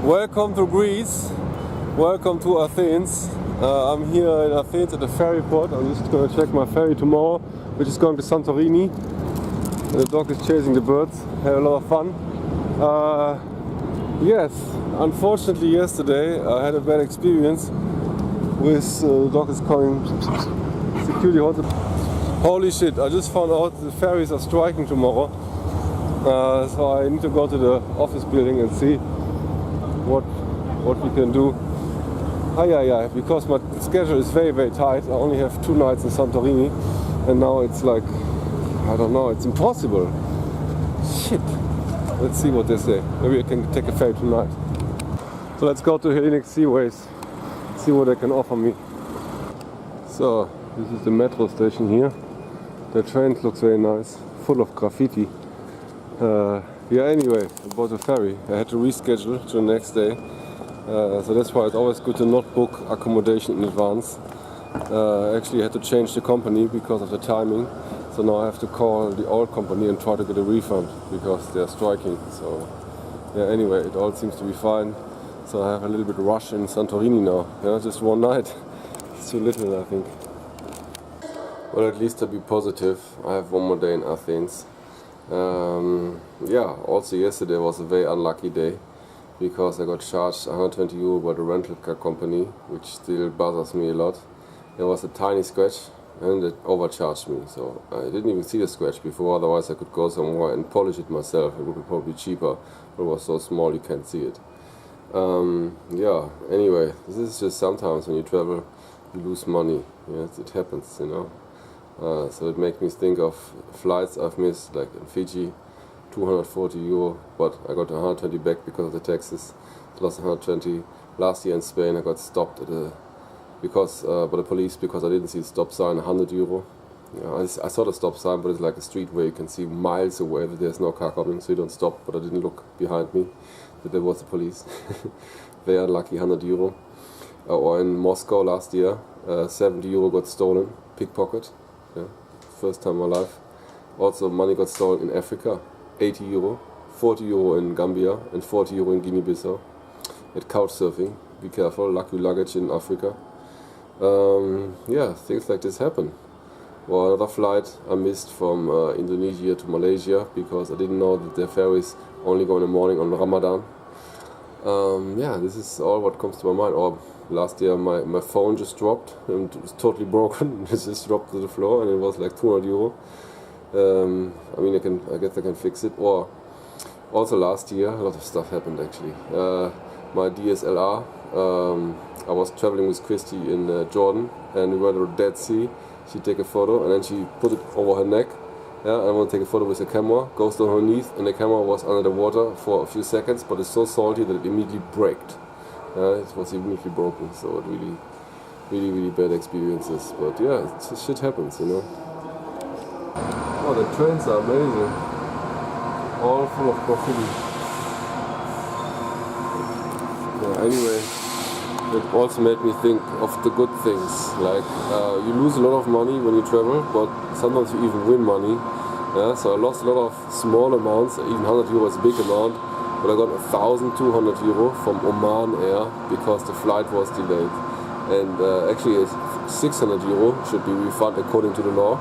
Welcome to Greece, welcome to Athens. I'm here in Athens at the ferry port. I'm just going to check my ferry tomorrow, which is going to Santorini. And the dog is chasing the birds, have a lot of fun. Yes, unfortunately yesterday I had a bad experience with the dog is calling security hold. Holy shit, I just found out the ferries are striking tomorrow. So I need to go to the office building and see what we can do. Because my schedule is very tight. I only have 2 nights in Santorini and now it's like, I don't know, it's impossible. Shit. Let's see what they say. Maybe I can take a ferry tonight. So let's go to Hellenic Seaways, see what they can offer me. So this is the metro station here. The train looks very nice, full of graffiti. Anyway, about the ferry, I had to reschedule to the next day. So that's why it's always good to not book accommodation in advance. Actually I had to change the company because of the timing. So now I have to call the old company and try to get a refund because they're striking. So anyway, it all seems to be fine. So I have a little bit rush in Santorini now. Just one night. It's too little, I think. Well, at least to be positive, I have one more day in Athens. Also yesterday was a very unlucky day because I got charged 120 euro by the rental car company, which still bothers me a lot. There was a tiny scratch and it overcharged me, so I didn't even see the scratch before, otherwise I could go somewhere and polish it myself. It would be probably cheaper, but it was so small you can't see it. Anyway, this is just sometimes when you travel you lose money. Yes, it happens, you know. So it makes me think of flights I've missed, like in Fiji, 240 euro, but I got 120 back because of the taxes. Lost 120. Last year in Spain I got stopped at by the police because I didn't see the stop sign, 100 euro. I saw the stop sign, but it's like a street where you can see miles away that there's no car coming, so you don't stop, but I didn't look behind me that there was the police. Very unlucky, 100 euro. Or in Moscow last year, 70 euro got stolen, pickpocket. First time in my life. Also money got stolen in Africa, 80 euro, 40 euro in Gambia and 40 euro in Guinea-Bissau. At couch surfing, be careful, lucky luggage in Africa. Things like this happen. Well, another flight I missed from Indonesia to Malaysia because I didn't know that their ferries only go in the morning on Ramadan. This is all what comes to my mind. Or last year my phone just dropped and it was totally broken. It just dropped to the floor and it was like 200 euro. I guess I can fix it. Or also last year a lot of stuff happened actually. My DSLR, I was traveling with Christy in Jordan and we were at the Dead Sea. She took a photo and then she put it over her neck. I want to take a photo with the camera, goes to her knees and the camera was under the water for a few seconds, but it's so salty that it immediately braked. It was immediately broken, so it really bad experiences. But shit happens, you know. Oh, the trains are amazing. All full of graffiti. Anyway, it also made me think of the good things. Like, you lose a lot of money when you travel, but sometimes you even win money. So I lost a lot of small amounts, even 100 euro is a big amount. But I got 1,200 euro from Oman Air because the flight was delayed. And actually 600 euro should be refunded according to the law.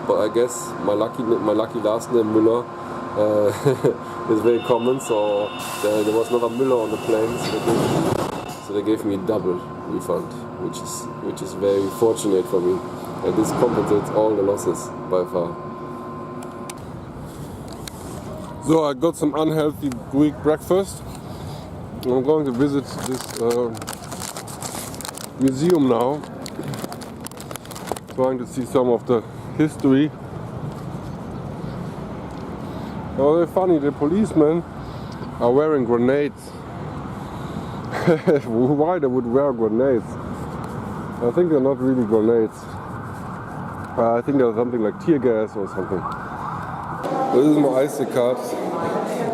But I guess my lucky last name Müller is very common, so there was not a Müller on the plane, so they gave me a double refund, which is very fortunate for me. And this compensates all the losses by far. So I got some unhealthy Greek breakfast. I'm going to visit this museum now, trying to see some of the history. Oh, very funny, the policemen are wearing grenades. Why they would wear grenades? I think they're not really grenades. I think they're something like tear gas or something. This is my IC card,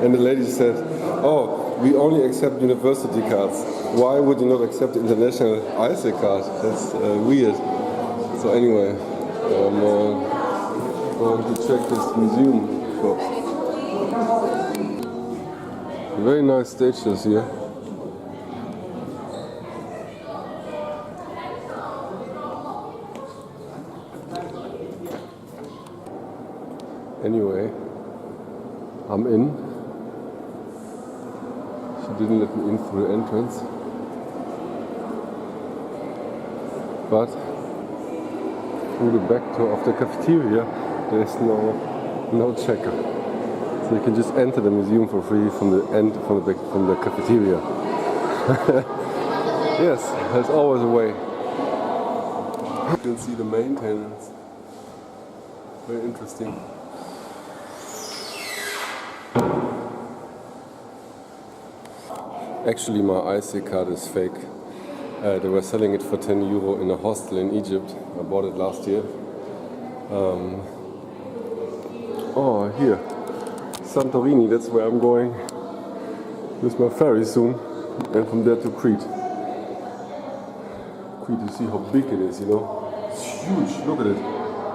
and the lady said, "Oh, we only accept university cards. Why would you not accept the international IC card? That's weird." So anyway, I'm going to check this museum shop. Very nice statues here. Anyway, I'm in. She didn't let me in through the entrance. But through the back door of the cafeteria, there's no checker. So you can just enter the museum for free from the cafeteria. Yes, there's always a way. You can see the maintenance. Very interesting. Actually, my IC card is fake. They were selling it for €10 in a hostel in Egypt. I bought it last year. Oh, here. Santorini, that's where I'm going with my ferry soon. And from there to Crete. Crete, you see how big it is, you know? It's huge, look at it.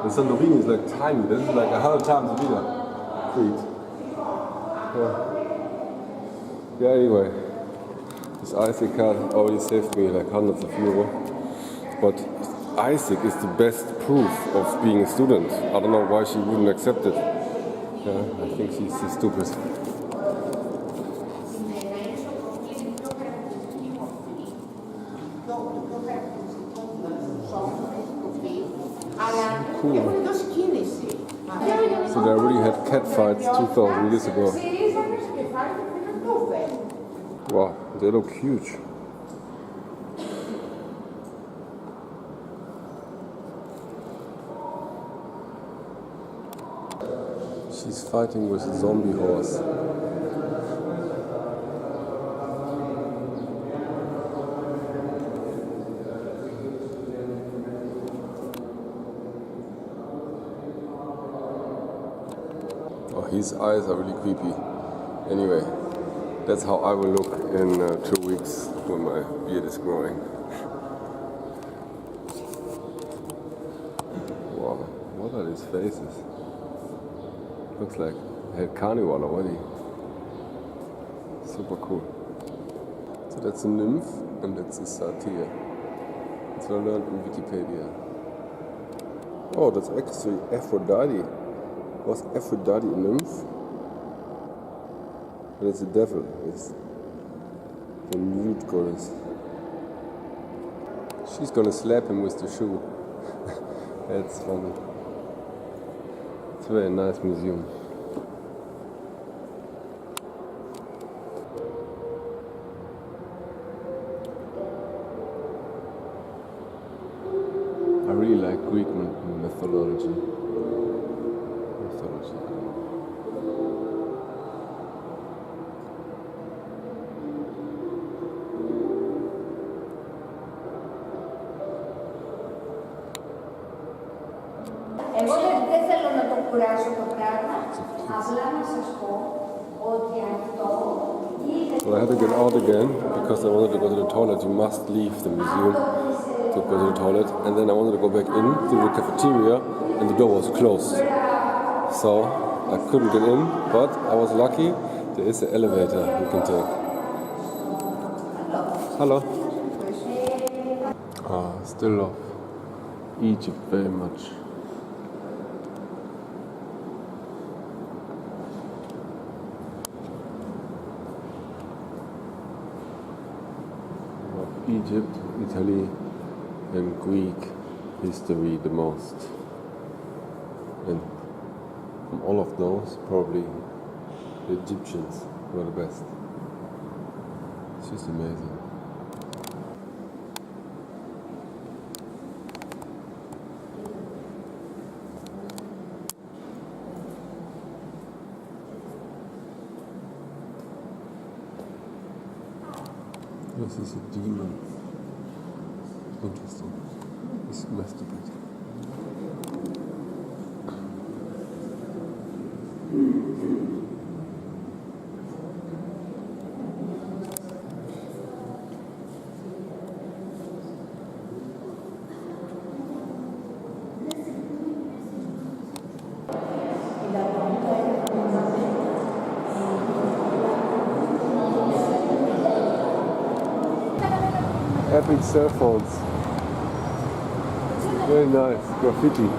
And Santorini is like tiny. This is like 100 times bigger. Crete. Yeah, anyway. This ISIC card already saved me like hundreds of euro. But ISIC is the best proof of being a student. I don't know why she wouldn't accept it. Yeah, I think she's stupid. Cool. So they already had cat fights 2,000 years ago. Wow, they look huge. She's fighting with a zombie horse. Oh, his eyes are really creepy. Anyway, that's how I will look in 2 weeks when my beard is growing. Wow, what are these faces? Looks like I had carnival already. Super cool. So that's a nymph and that's a satyr. That's what I learned in Wikipedia. Oh, that's actually Aphrodite. Was Aphrodite a nymph? But it's a devil. It's the nude goddess. She's gonna slap him with the shoe. That's funny. It's a very nice museum. I really like Greek mythology. Εγώ δεν θέλω να το κουράσω το πράγμα, απλά να σας πω ότι αυτό So I had to get out again because I wanted to go to the toilet. You must leave the museum to go to the toilet. And then I wanted to go back in to the cafeteria and the door was closed. So I couldn't get in, but I was lucky. There is an elevator you can take. Hello. Still love Egypt very much. Egypt, Italy and Greek history the most. And from all of those, probably the Egyptians were the best. It's just amazing. This is a demon. Interesting. It's masturbating. Epic cell phones. Very nice. Graffiti.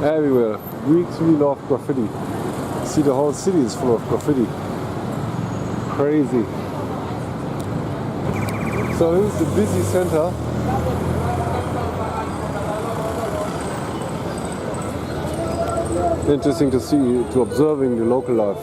Everywhere. Greeks really love graffiti. See, the whole city is full of graffiti. Crazy. So this is the busy center. Interesting to see, to observing the local life.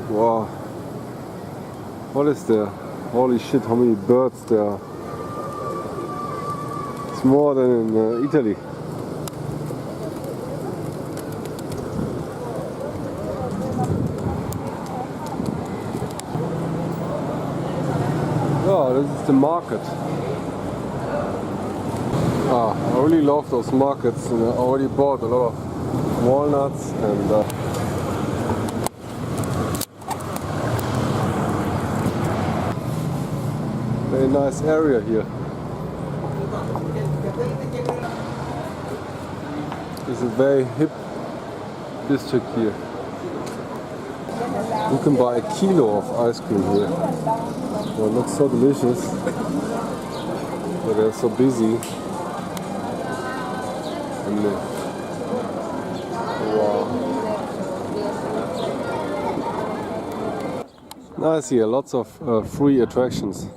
Wow. What is there? Holy shit, how many birds there are. It's more than in Italy. Oh, this is the market. I really love those markets, and I already bought a lot of walnuts and very nice area here. It's a very hip district here. You can buy a kilo of ice cream here. Well, it looks so delicious, but they're so busy. And wow. Nice here, lots of free attractions.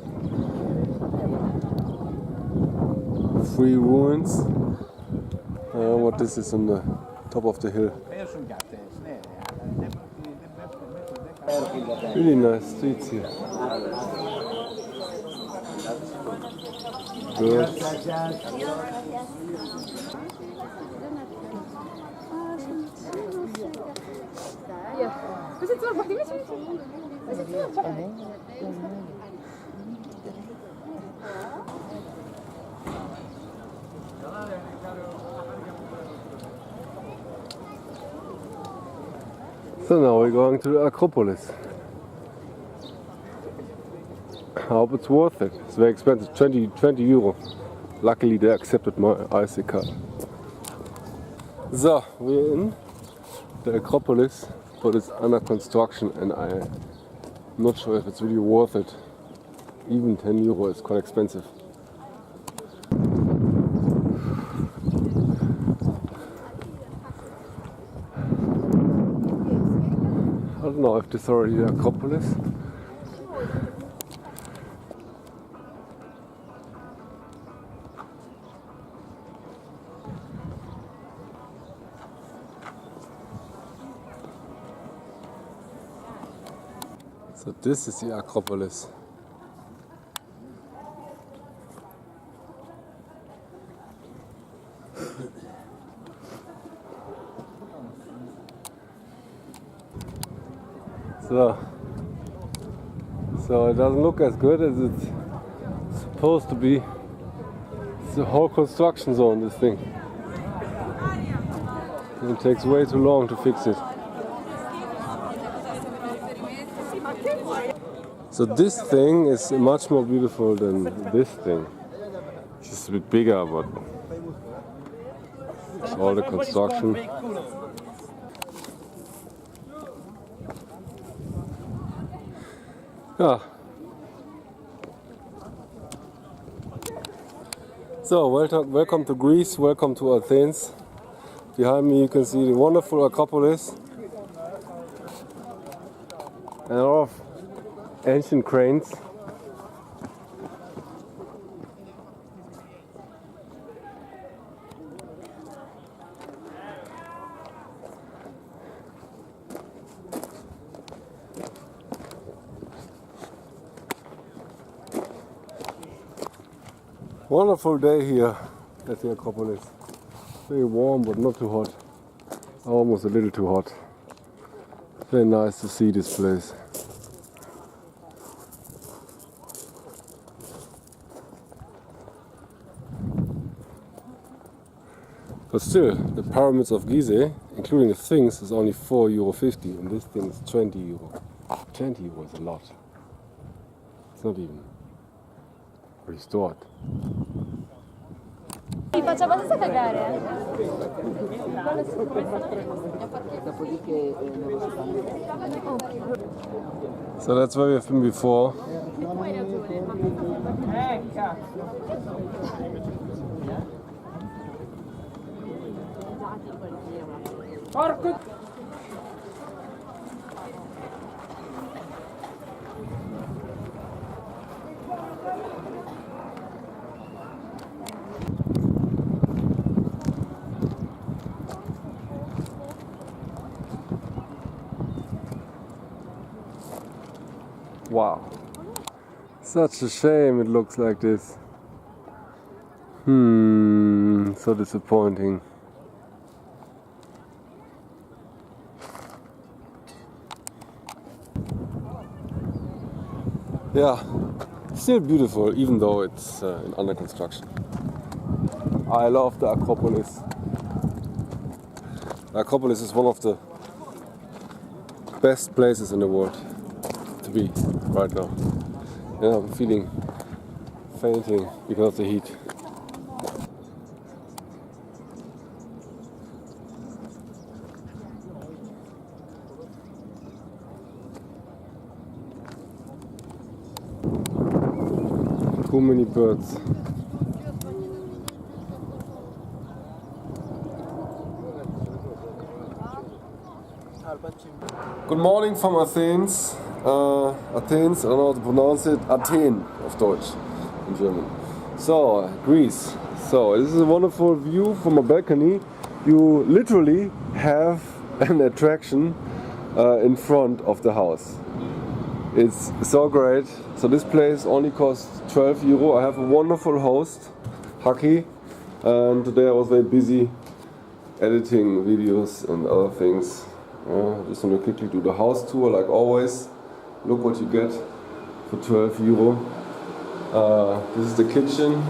Free ruins. What this is on the top of the hill. Really nice streets here. Birds. So now we're going to the Acropolis. I hope it's worth it. It's very expensive, 20 euro. Luckily they accepted my IC card. So, we're in the Acropolis, but it's under construction and I'm not sure if it's really worth it. Even 10 euro is quite expensive. I don't know if this is already the Acropolis. So this is the Acropolis. So it doesn't look as good as it's supposed to be. It's a whole construction zone, this thing. And it takes way too long to fix it. So this thing is much more beautiful than this thing. It's just a bit bigger, but all the construction. Yeah. So welcome to Greece, welcome to Athens. Behind me you can see the wonderful Acropolis and a lot of ancient cranes. Wonderful day here at the Acropolis. Very warm but not too hot. Almost a little too hot. Very nice to see this place. But still, the pyramids of Gizeh, including the things, is only €4.50 and this thing is 20 euro. 20 euro is a lot. It's not even. restored. Faccio abbastanza cagare. So that's where we have been before. Wow. Such a shame it looks like this. So disappointing. Yeah, still beautiful even though it's under construction. I love the Acropolis. The Acropolis is one of the best places in the world to be right now. Yeah, I'm feeling fainting because of the heat. Too many birds. Good morning from Athens. Athens, I don't know how to pronounce it. Athen auf Deutsch in German. So, Greece. So, this is a wonderful view from a balcony. You literally have an attraction in front of the house. It's so great. So this place only costs 12 euro. I have a wonderful host, Haki, and today I was very busy editing videos and other things. Just want to quickly do the house tour like always. Look what you get for 12 euro. This is the kitchen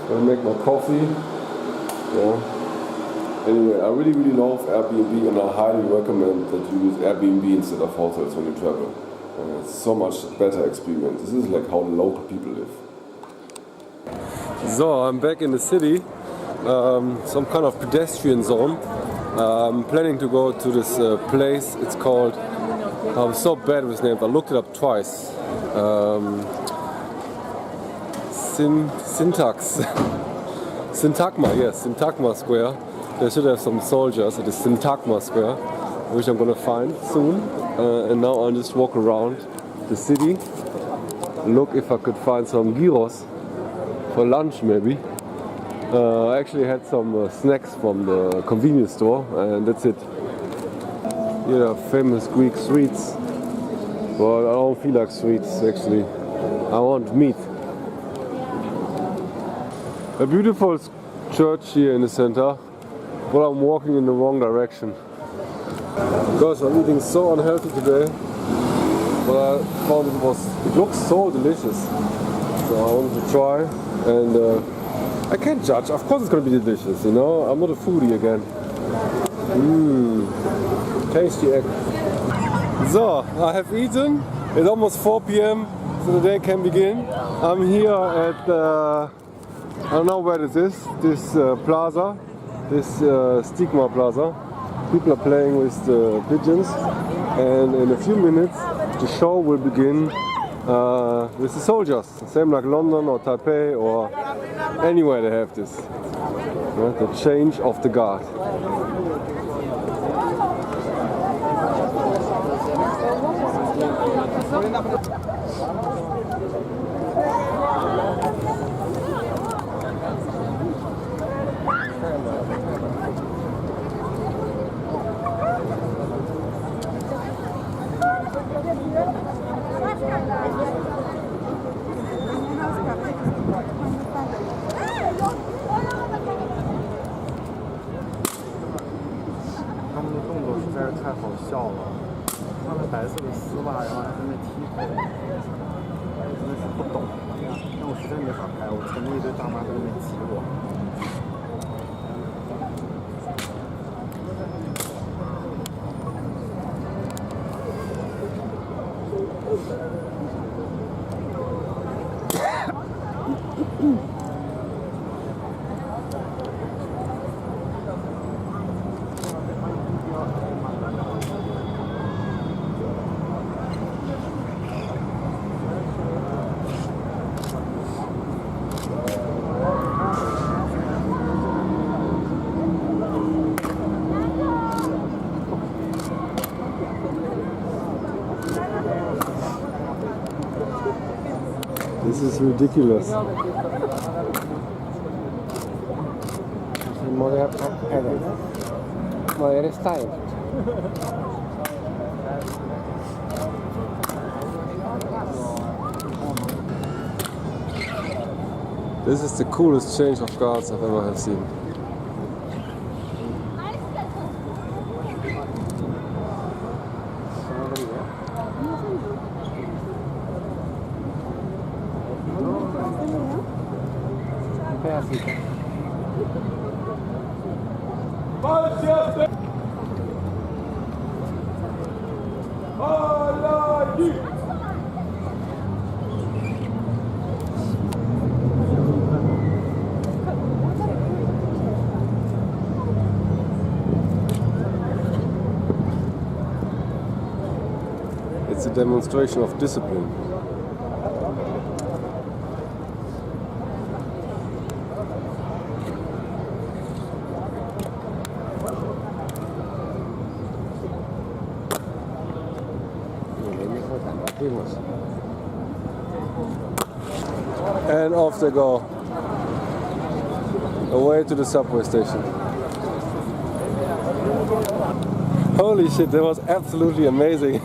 where I make my coffee. Anyway, I really love Airbnb and I highly recommend that you use Airbnb instead of hotels when you travel. It's so much better experience. This is like how local people live. So I'm back in the city, some kind of pedestrian zone. I'm planning to go to this place. It's called, I'm so bad with names, I looked it up twice. Syntagma Square. They should have some soldiers at the Syntagma Square, which I'm gonna find soon. And now I'll just walk around the city, look if I could find some gyros for lunch maybe. I actually had some snacks from the convenience store and that's it. Here are famous Greek sweets, but I don't feel like sweets actually. I want meat. A beautiful church here in the center, but I'm walking in the wrong direction. Gosh, I'm eating so unhealthy today, but I found it looks so delicious. So I wanted to try, and I can't judge. Of course it's gonna be delicious, you know. I'm not a foodie again. Tasty egg. So, I have eaten. It's almost 4 p.m, so the day can begin. I'm here at, I don't know where this is, this plaza, this Stigma Plaza. People are playing with the pigeons, and in a few minutes the show will begin with the soldiers. Same like London or Taipei or anywhere they have this. The change of the guard. This is ridiculous. Modern style. This is the coolest change of guards I've ever have seen. It's a demonstration of discipline. And off they go, away to the subway station. Holy shit, that was absolutely amazing.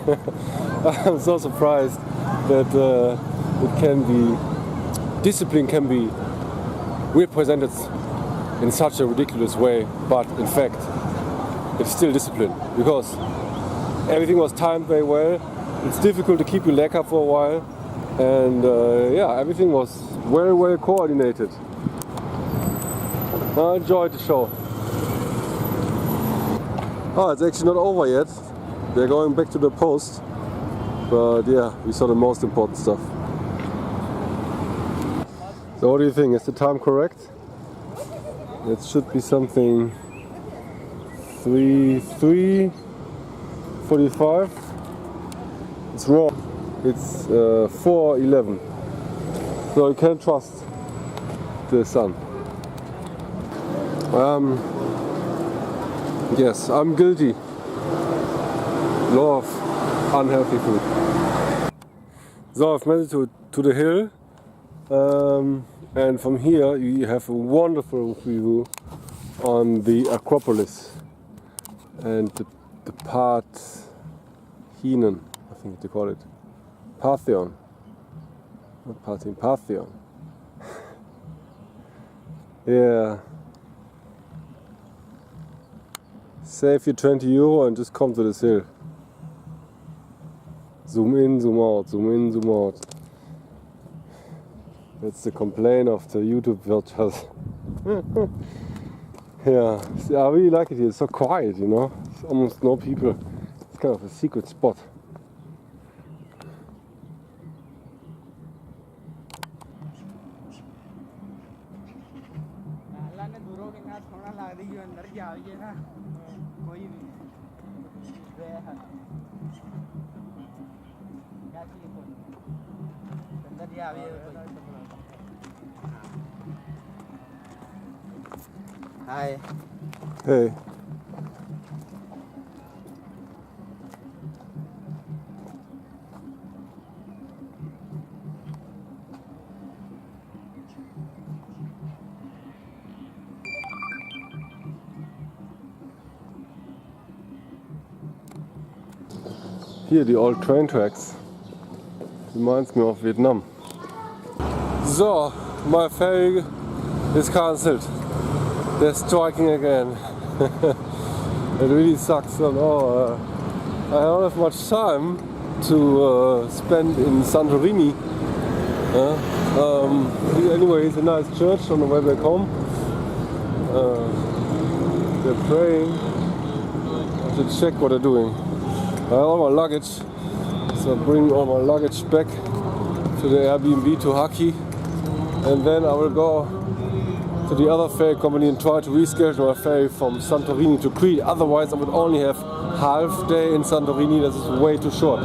I'm so surprised that discipline can be represented in such a ridiculous way, but in fact it's still discipline, because everything was timed very well. It's difficult to keep your leg up for a while, and yeah, everything was very well coordinated. I enjoyed the show. Oh, it's actually not over yet. They're going back to the post, but yeah, we saw the most important stuff. So what do you think? Is the time correct? It should be something 3:45. It's wrong. It's 4:11. So you can't trust the sun. Yes, I'm guilty. Lot of unhealthy food. So I've made it to the hill, and from here you have a wonderful view on the Acropolis and the Parthenon, I think they call it. Parthenon. Not Parthenon, Parthenon. Yeah. Save your 20 euro and just come to this hill. Zoom in, zoom out, zoom in, zoom out. That's the complaint of the YouTube watchers. Yeah, see, I really like it here. It's so quiet, you know. There's almost no people. It's kind of a secret spot. Hi. Hey. Here, the old train tracks. Reminds me of Vietnam. So, my ferry is cancelled. They're striking again. It really sucks. So, I don't have much time to spend in Santorini. Anyway, it's a nice church on the way back home. They're praying. I should check what they're doing. I have all my luggage, so I bring all my luggage back to the Airbnb to Haki, and then I will go to the other ferry company and try to reschedule my ferry from Santorini to Crete. Otherwise I would only have half day in Santorini. This is way too short.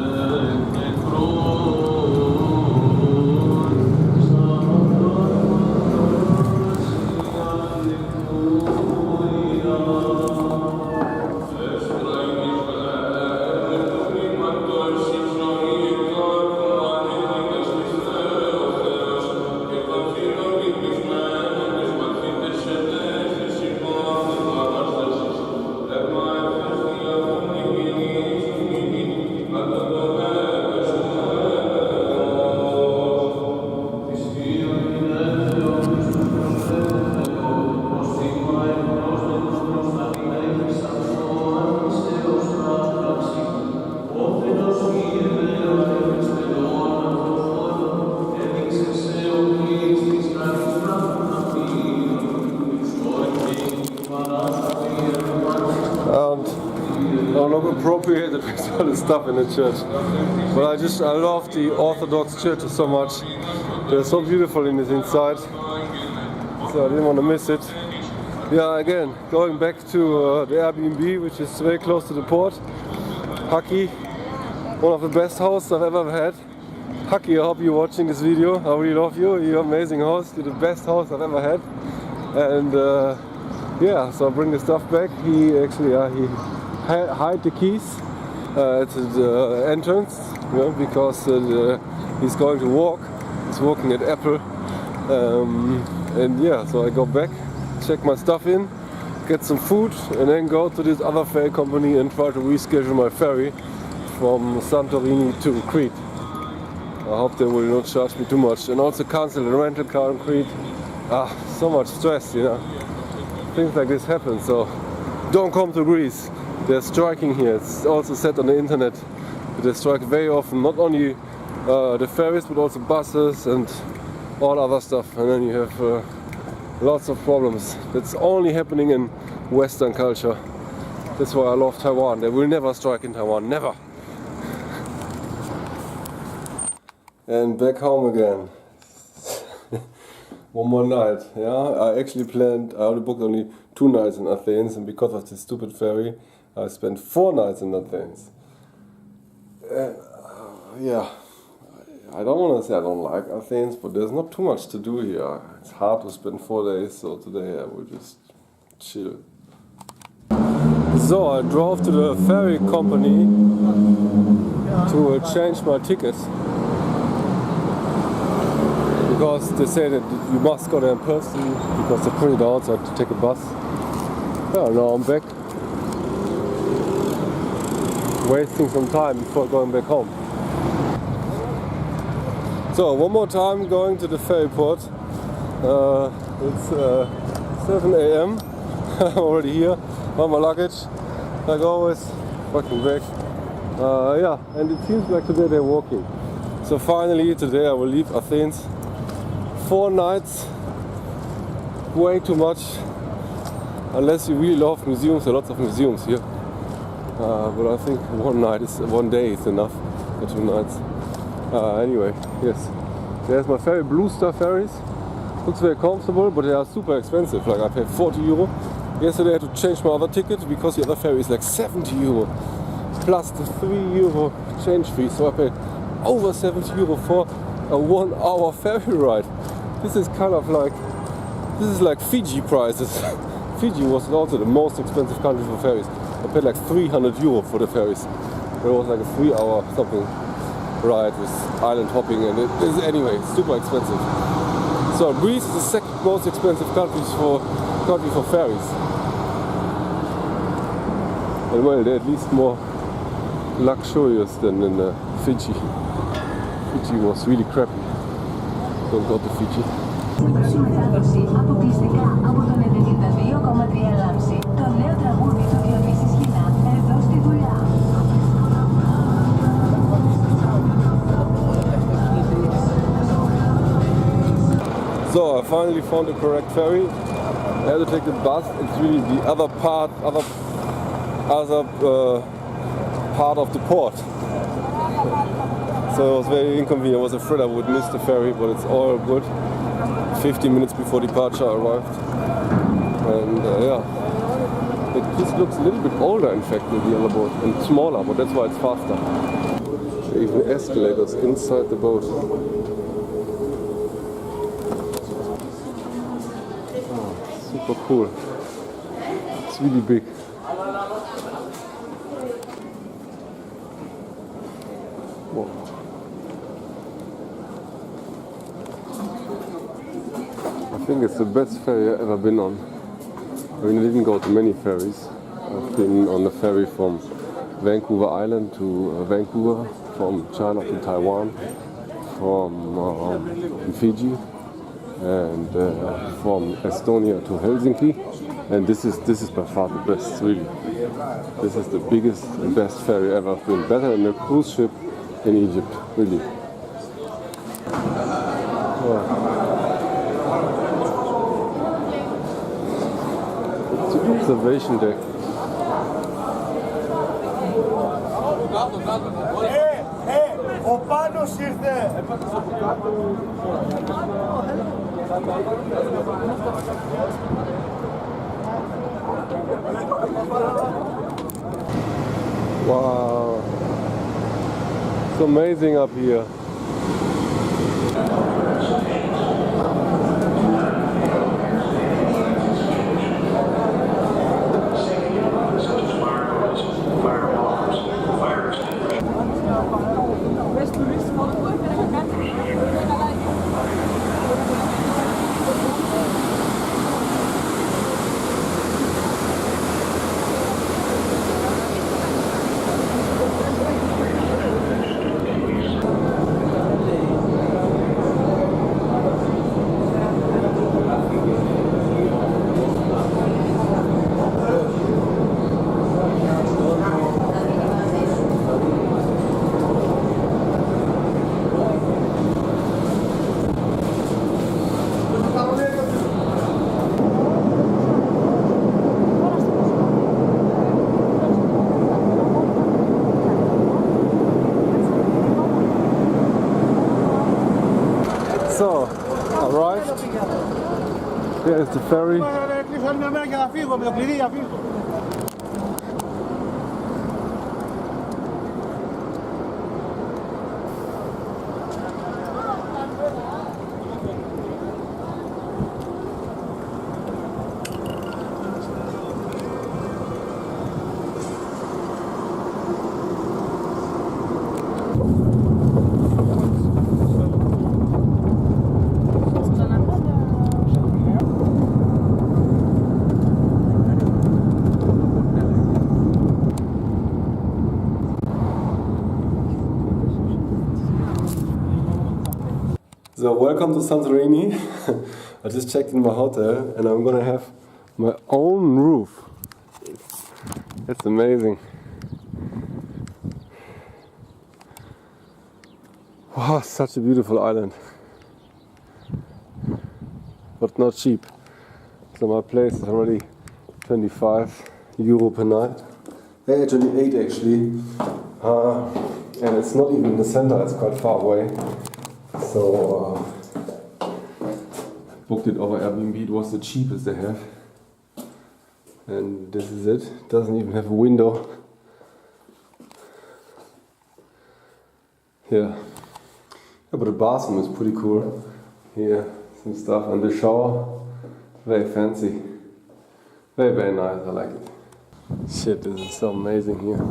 I'm not appropriated with all the stuff in the church. But I love the Orthodox churches so much. They're so beautiful in this inside. So I didn't want to miss it. Yeah, again, going back to the Airbnb, which is very close to the port. Haki, one of the best hosts I've ever had. Haki, I hope you're watching this video. I really love you. You're an amazing host. You're the best host I've ever had. And yeah, so I bring the stuff back. He actually he hid the keys at the entrance, you know, because he's going to walk. He's working at Apple. And yeah, so I go back, check my stuff in, get some food, and then go to this other ferry company and try to reschedule my ferry from Santorini to Crete. I hope they will not charge me too much, and also cancel the rental car in Crete. So much stress, you know. Things like this happen, so don't come to Greece. They're striking here. It's also said on the internet that they strike very often, not only the ferries but also buses and all other stuff, and then you have lots of problems. That's only happening in Western culture. That's why I love Taiwan. They will never strike in Taiwan, never. And back home again. One more night, yeah. I actually planned, I only booked only 2 nights in Athens, and because of this stupid ferry, I spent 4 nights in Athens. Yeah, I don't want to say I don't like Athens, but there's not too much to do here. It's hard to spend 4 days, so today I will just chill. So I drove to the ferry company to change my ticket. Because they say that you must go there in person, because they print it out, so I have to take a bus. Yeah, now I'm back. Wasting some time before going back home. So, one more time going to the ferry port. It's 7 AM. I'm already here. Got my luggage, like always, fucking back. Yeah, and it seems like today they're walking. So finally, today I will leave Athens. 4 nights, way too much, unless you really love museums. There are lots of museums here, but I think 1 day is enough for 2 nights. Anyway, yes, there's my ferry, Blue Star ferries. Looks very comfortable, but they are super expensive. Like I paid 40 euro. Yesterday I had to change my other ticket because the other ferry is like 70 euro plus the 3 euro change fee. So I paid over 70 euro for a 1 hour ferry ride. This is kind of like, this is like Fiji prices. Fiji was also the most expensive country for ferries. I paid like 300 euro for the ferries. It was like a 3 hour something ride with island hopping, and it is anyway super expensive. So Greece is the second most expensive country for ferries. And well, they're at least more luxurious than in Fiji. Fiji was really crappy. Don't go to Fiji. Αποκλειστικά από τον 92,3 λάμψη. Το νέο τραγούδι του Διονύση Σχοινά, εδώ στη δουλειά. So I finally found the correct ferry. I had to take the bus. It's really the other part of the port. So it was very inconvenient. I was afraid I would miss the ferry, but it's all good. 15 minutes before departure I arrived. And yeah, it just looks a little bit older in fact than the other boat, and smaller, but that's why it's faster. There are even escalators inside the boat. Oh, super cool. It's really big. Whoa. I think it's the best ferry I've ever been on. I mean, I didn't go to many ferries. I've been on the ferry from Vancouver Island to Vancouver, from China to Taiwan, from Fiji, and from Estonia to Helsinki. And this is by far the best, really. This is the biggest and best ferry ever. I've been better than a cruise ship in Egypt, really. It's an observation deck. Ο Πάνος ήρθε! Wow, it's amazing up here. So, arrived. Here is the ferry. So welcome to Santorini. I just checked in my hotel and I'm gonna have my own roof. It's amazing. Wow, such a beautiful island. But not cheap. So my place is already 25 euro per night. 28 actually. And it's not even in the center, it's quite far away. So booked it over Airbnb. It was the cheapest they have, and this is it. Doesn't even have a window. Yeah, but the bathroom is pretty cool. Here, some stuff, and the shower, very fancy, very nice. I like it. Shit, this is so amazing here.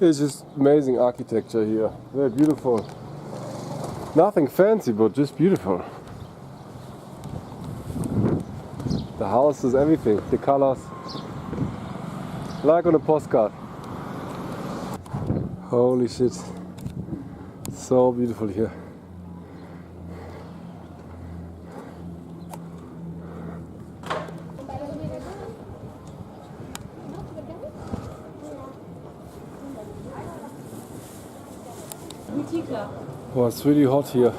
It's just amazing architecture here. Very beautiful. Nothing fancy, but just beautiful. The houses, everything, the colors. Like on a postcard. Holy shit. So beautiful here. Oh, it's really hot here.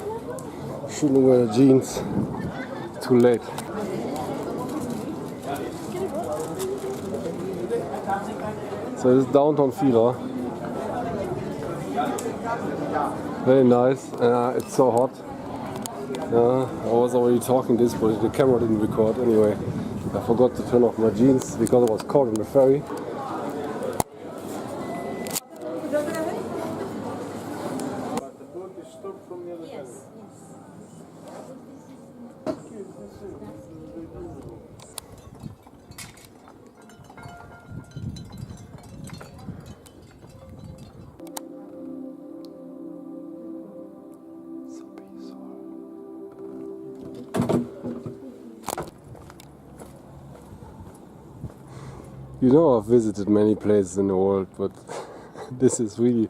Shouldn't wear jeans. Too late. So this is downtown Fira. Very nice. It's so hot. I was already talking this, but the camera didn't record anyway. I forgot to turn off my jeans because I was caught on the ferry. You know, I've visited many places in the world, but this is really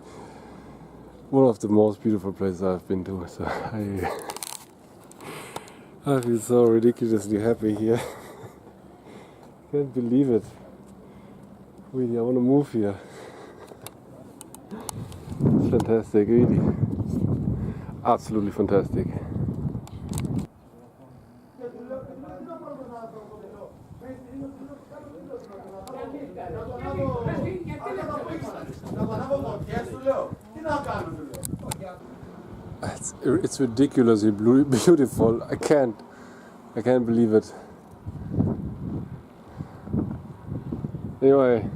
one of the most beautiful places I've been to. So I feel so ridiculously happy here. Can't believe it. Really, I want to move here. It's fantastic, really. Absolutely fantastic. It's ridiculously beautiful. I can't believe it. Anyway,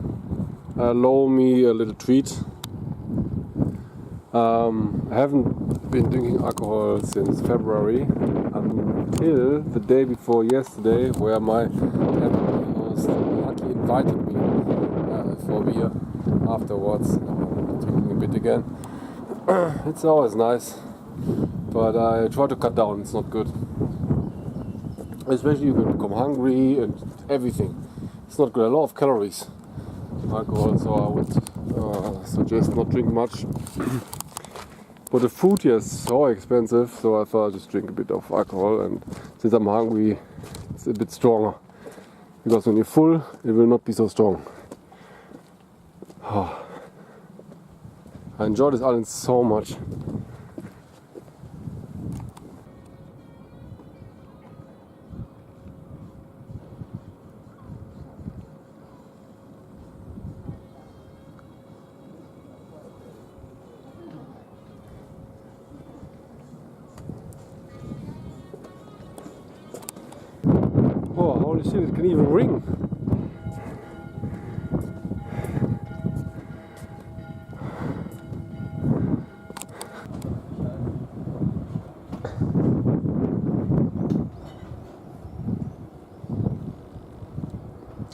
allow me a little treat. I haven't been drinking alcohol since February until the day before yesterday, where my host luckily invited me for beer afterwards. Drinking a bit again. It's always nice, but I try to cut down. It's not good, especially if you become hungry and everything. It's not good. A lot of calories, alcohol, so I would suggest not drink much. But the food here is so expensive, so I thought I'd just drink a bit of alcohol, and since I'm hungry, it's a bit stronger. Because when you're full, it will not be so strong. I enjoy this island so much. Oh, holy shit, it can even ring.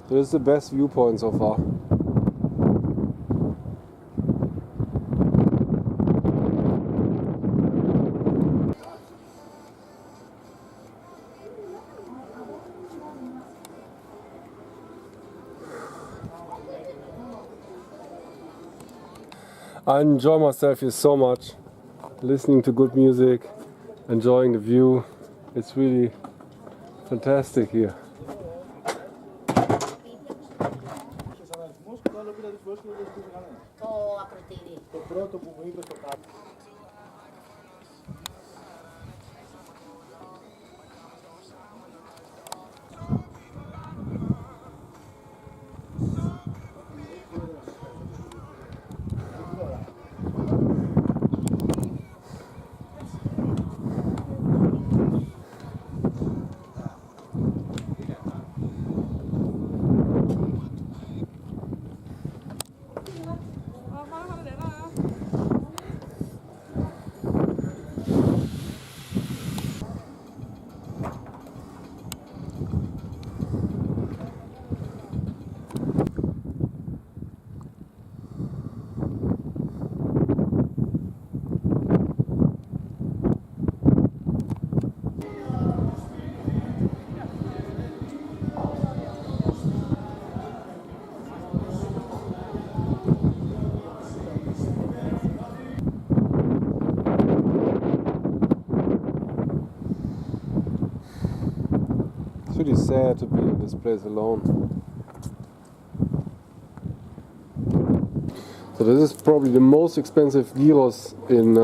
This is the best viewpoint so far. I enjoy myself here so much, listening to good music, enjoying the view. It's really fantastic here. It's really sad to be in this place alone. So this is probably the most expensive gyros in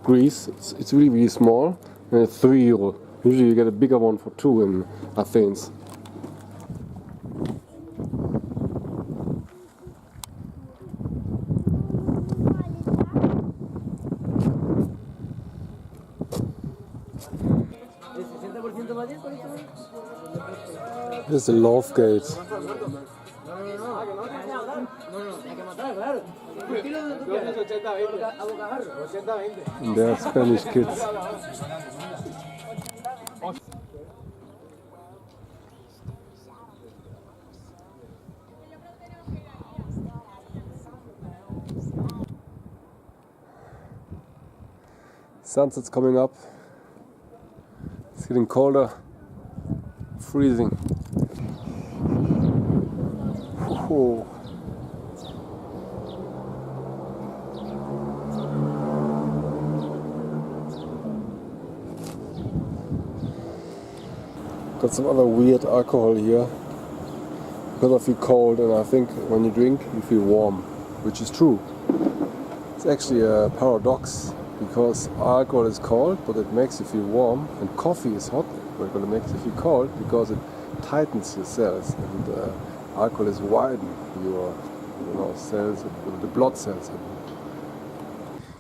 Greece. It's really, really small, and it's €3. Usually you get a bigger one for €2 in Athens. This is the Love Gate. And there are Spanish kids. Sunset's coming up. It's getting colder. Freezing. Whoa. Got some other weird alcohol here because I feel cold, and I think when you drink you feel warm, which is true. It's actually a paradox, because alcohol is cold but it makes you feel warm, and coffee is hot but it makes you feel cold because it tightens your cells, and alcohol is widen your cells, the blood cells.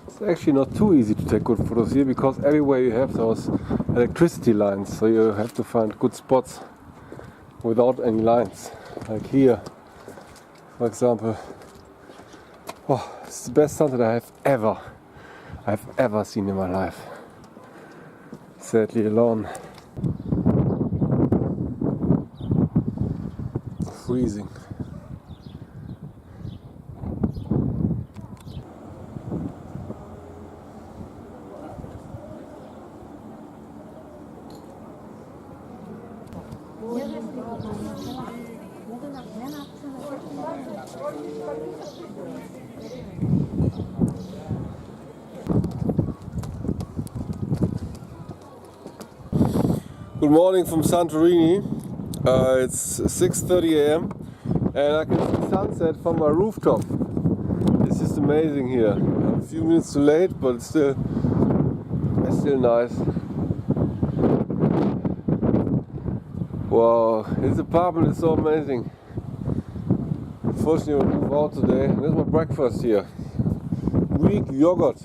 It's actually not too easy to take good photos here because everywhere you have those electricity lines, so you have to find good spots without any lines. Like here, for example. Oh, it's the best sunset I've ever seen in my life. Sadly alone. Freezing. Good morning from Santorini. It's 6:30 a.m. and I can see sunset from my rooftop. It's just amazing here. I'm a few minutes too late, but it's still nice. Wow, this apartment is so amazing. Unfortunately, I'll move out today. There's my breakfast here. Greek yogurt.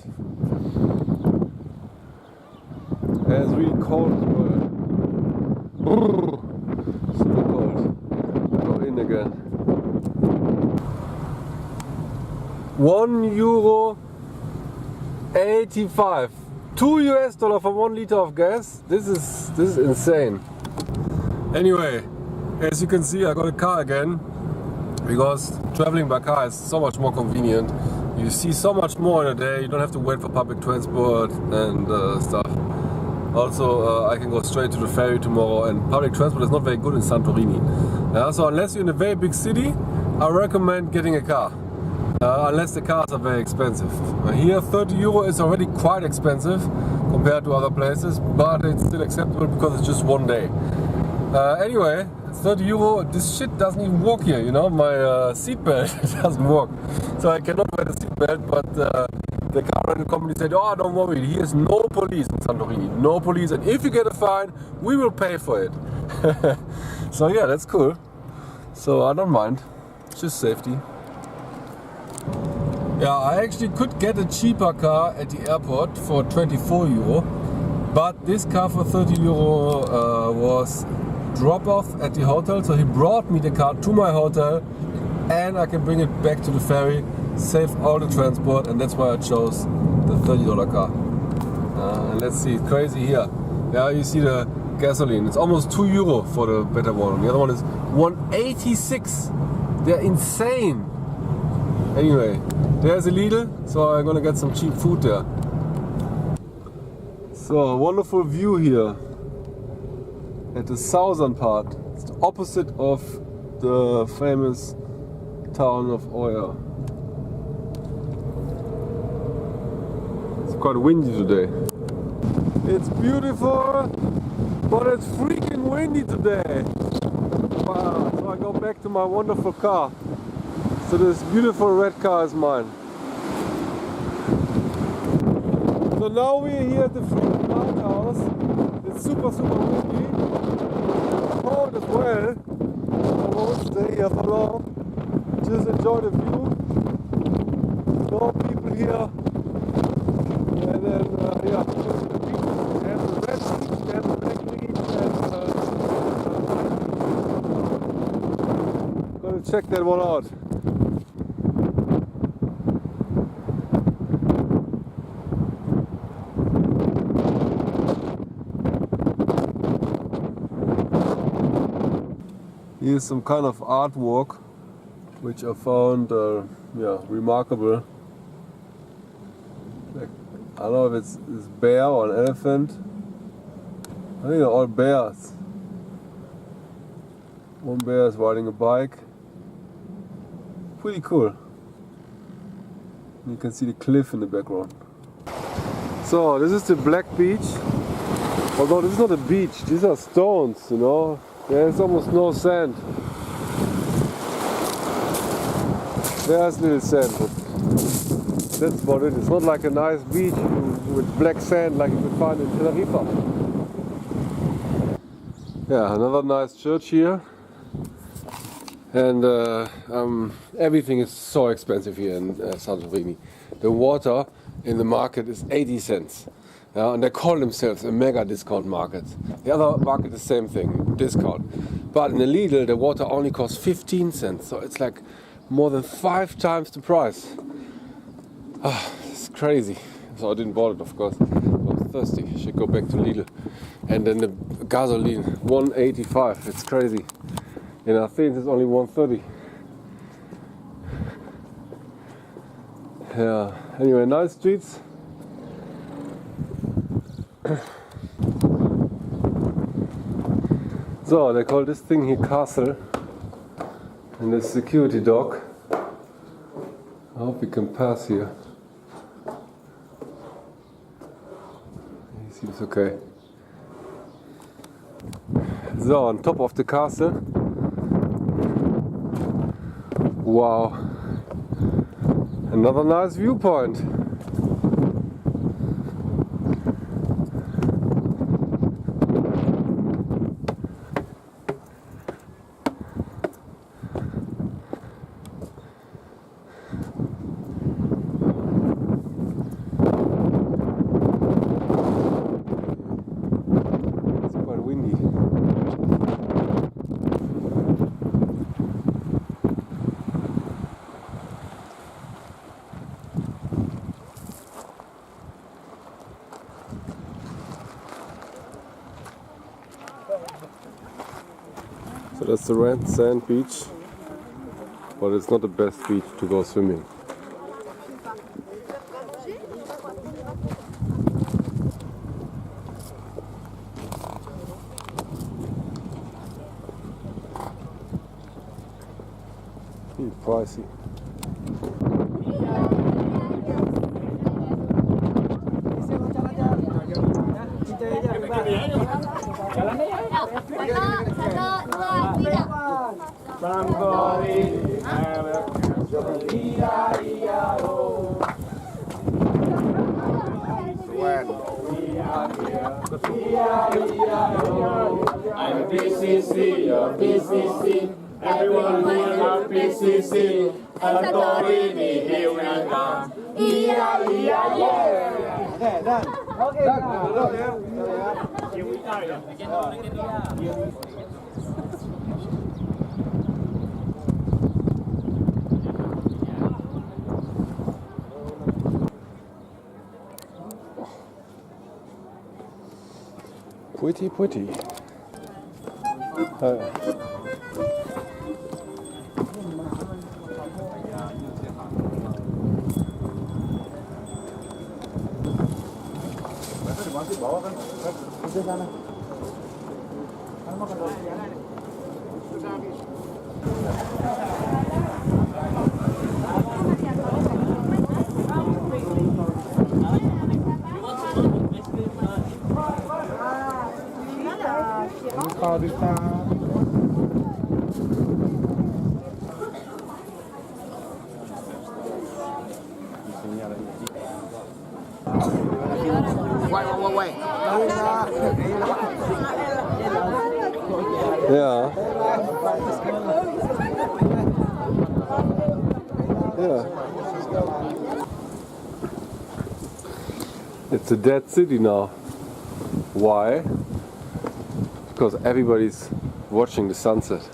And it's really cold as well. Super cold. Go in again. €1.85. $2 for 1 liter of gas. This is insane. Anyway, as you can see, I got a car again because traveling by car is so much more convenient. You see so much more in a day. You don't have to wait for public transport and stuff. Also, I can go straight to the ferry tomorrow, and public transport is not very good in Santorini. So unless you're in a very big city, I recommend getting a car. Unless the cars are very expensive. Here, €30 is already quite expensive compared to other places, but it's still acceptable because it's just 1 day. Anyway, €30, this shit doesn't even work here, you know, my seatbelt doesn't work. So I cannot wear the seatbelt, but the car rental company said, oh, don't worry, here's no police in Santorini, no police, and if you get a fine, we will pay for it. So yeah, that's cool. So I don't mind, it's just safety. Yeah, I actually could get a cheaper car at the airport for €24, but this car for €30 was drop off at the hotel, so he brought me the car to my hotel and I can bring it back to the ferry, save all the transport, and that's why I chose the $30 car. And let's see, it's crazy here. Yeah, you see the gasoline, it's almost €2 for the better one. The other one is 186. They're insane. Anyway, there's a Lidl, so I'm gonna get some cheap food there. So, wonderful view here at the southern part. It's the opposite of the famous town of Oya. It's quite windy today. It's beautiful, but it's freaking windy today. Wow, so I go back to my wonderful car. So this beautiful red car is mine. So now we're here at the freaking lighthouse. It's super windy. It's cold as well. I won't stay here for long. Just enjoy the view. No people here. And then yeah, just the beach. There's the red beach, there's the black beach, and gonna check that one out. Here's some kind of artwork which I found remarkable. Like, I don't know if it's bear or an elephant. I think they're all bears. One bear is riding a bike. Pretty cool. You can see the cliff in the background. So this is the black beach. Although this is not a beach, these are stones, you know. There's almost no sand. There's little sand, but that's about it. It's not like a nice beach with black sand like you could find in Tenerife. Yeah, another nice church here. And everything is so expensive here in Santorini. The water in the market is 80 cents. Yeah, and they call themselves a mega discount market. The other market is the same thing, discount. But in the Lidl, the water only costs 15 cents. So it's like more than 5 times the price. It's crazy. So I didn't buy it, of course. I was thirsty. I should go back to Lidl. And then the gasoline, 1.85. It's crazy. In Athens, it's only 1.30. Yeah. Anyway, nice streets. So they call this thing here castle. And the security dog. I hope we can pass here. He seems okay. So on top of the castle. Wow. Another nice viewpoint. So that's the red sand beach, but it's not the best beach to go swimming. Pricey. I'm PCC, you're PCC. Everyone here loves PCC. Santorini, here we come. Yeah, yeah, yeah. Done. Okay, Pretty, pretty. Wait. Yeah. Yeah. It's a dead city now. Why? Because everybody's watching the sunset.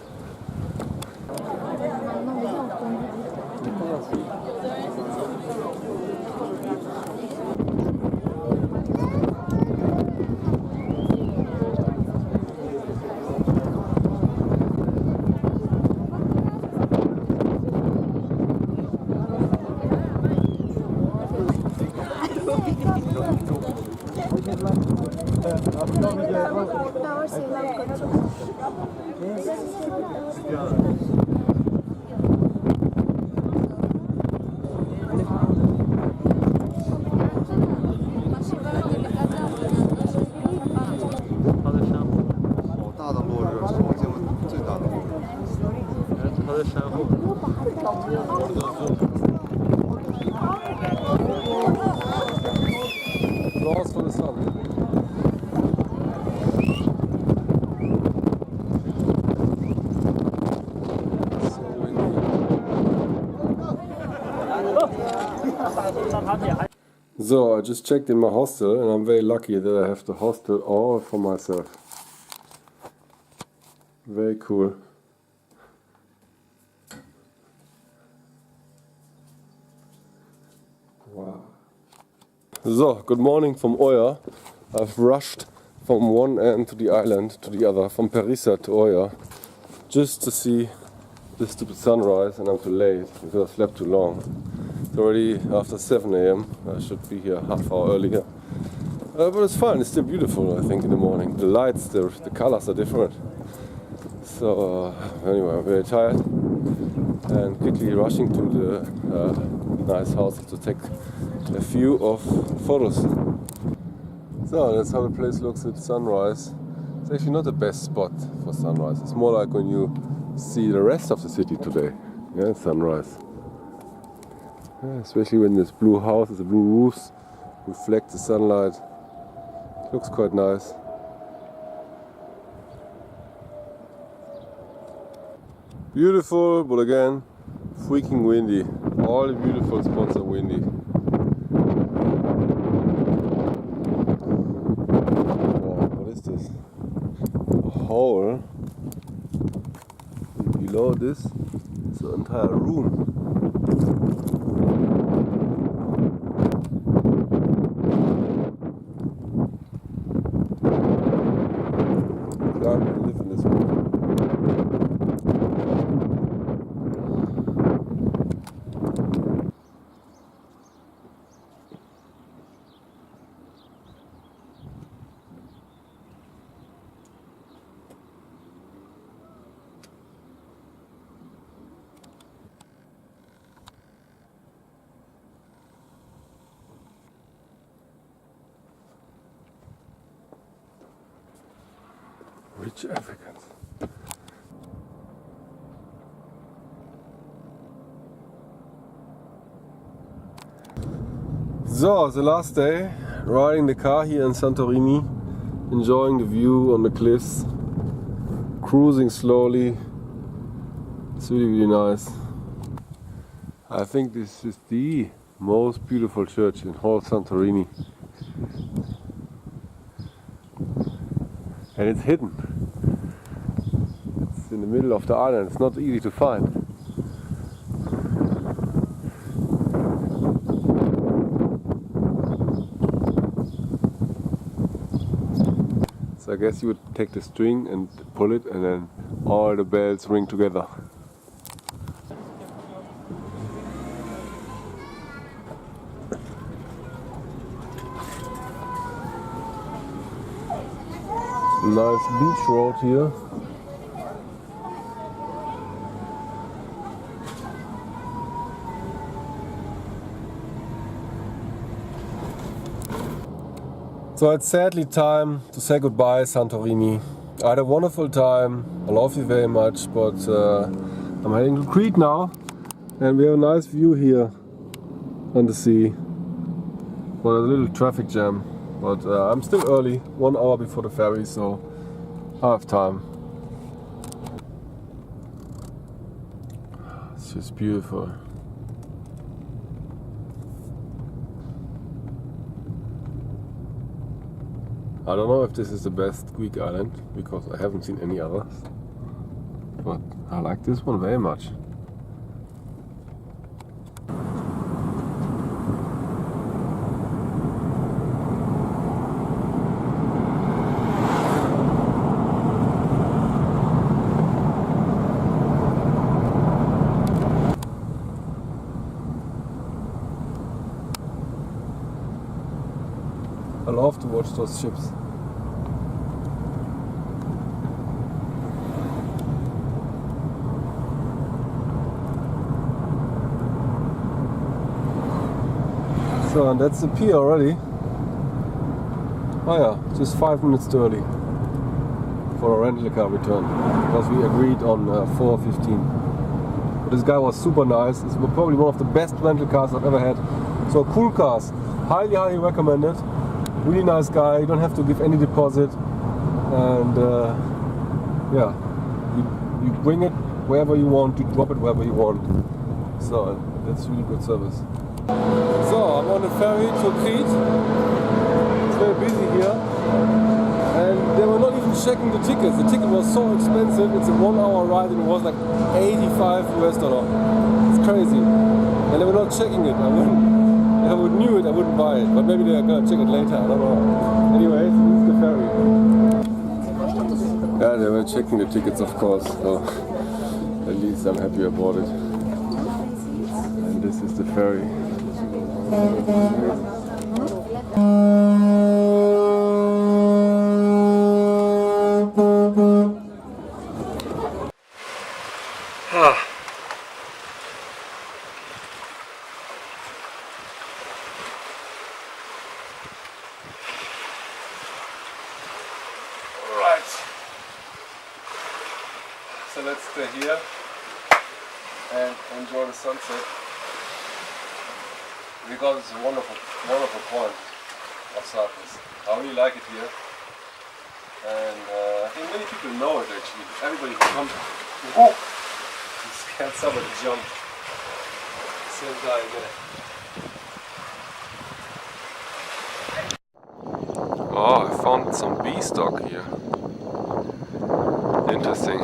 Applause for the sun. So I just checked in my hostel and I'm very lucky that I have the hostel all for myself. Very cool. Wow. So, good morning from Oya. I've rushed from one end to the island to the other, from Perissa to Oya, just to see this stupid sunrise, and I'm too late because I slept too long. It's already after 7 a.m. I should be here half hour earlier. But it's fine, it's still beautiful, I think, in the morning. The lights, the colors are different. So anyway, I'm very tired and quickly rushing to the nice house to take a few of photos. So that's how the place looks at sunrise. It's actually not the best spot for sunrise. It's more like when you see the rest of the city today. Yeah, sunrise. Yeah, especially when this blue houses, the blue roofs reflect the sunlight. It looks quite nice. Beautiful, but again, freaking windy. All the beautiful spots are windy. Wow, what is this? A hole. And below this is the entire room. Can't live in this room. Rich Africans. So, the last day, riding the car here in Santorini, enjoying the view on the cliffs, cruising slowly. It's really, really nice. I think this is the most beautiful church in whole Santorini. And it's hidden. It's in the middle of the island. It's not easy to find. So I guess you would take the string and pull it, and then all the bells ring together. Nice beach road here. So it's sadly time to say goodbye, Santorini. I had a wonderful time. I love you very much, but I'm heading to Crete now, and we have a nice view here on the sea. Well, a little traffic jam. But I'm still early, 1 hour before the ferry, so I have time. It's just beautiful. I don't know if this is the best Greek island, because I haven't seen any others. But I like this one very much. I love to watch those ships. So, and that's the pier already. Oh yeah, just 5 minutes too early for a rental car return, because we agreed on 4:15. But this guy was super nice. It's probably one of the best rental cars I've ever had. So cool cars, highly recommended. Really nice guy. You don't have to give any deposit, and yeah, you bring it wherever you want, you drop it wherever you want. So that's really good service. So I'm on the ferry to Crete. It's very busy here. And they were not even checking the tickets. The ticket was so expensive. It's a 1 hour ride and it was like $85 US. It's crazy. And they were not checking it. If I would knew it, I wouldn't buy it. But maybe they're gonna check it later. I don't know. Anyways, this is the ferry. Yeah, they were checking the tickets, of course. So at least I'm happy about it. And this is the ferry. Alright, so let's stay here and enjoy the sunset because it's a wonderful point of Athens. I really like it here, and I think many people know it actually. Everybody who comes, oh, can't somebody jump. Same guy again. Oh, I found some bee stock here. Interesting.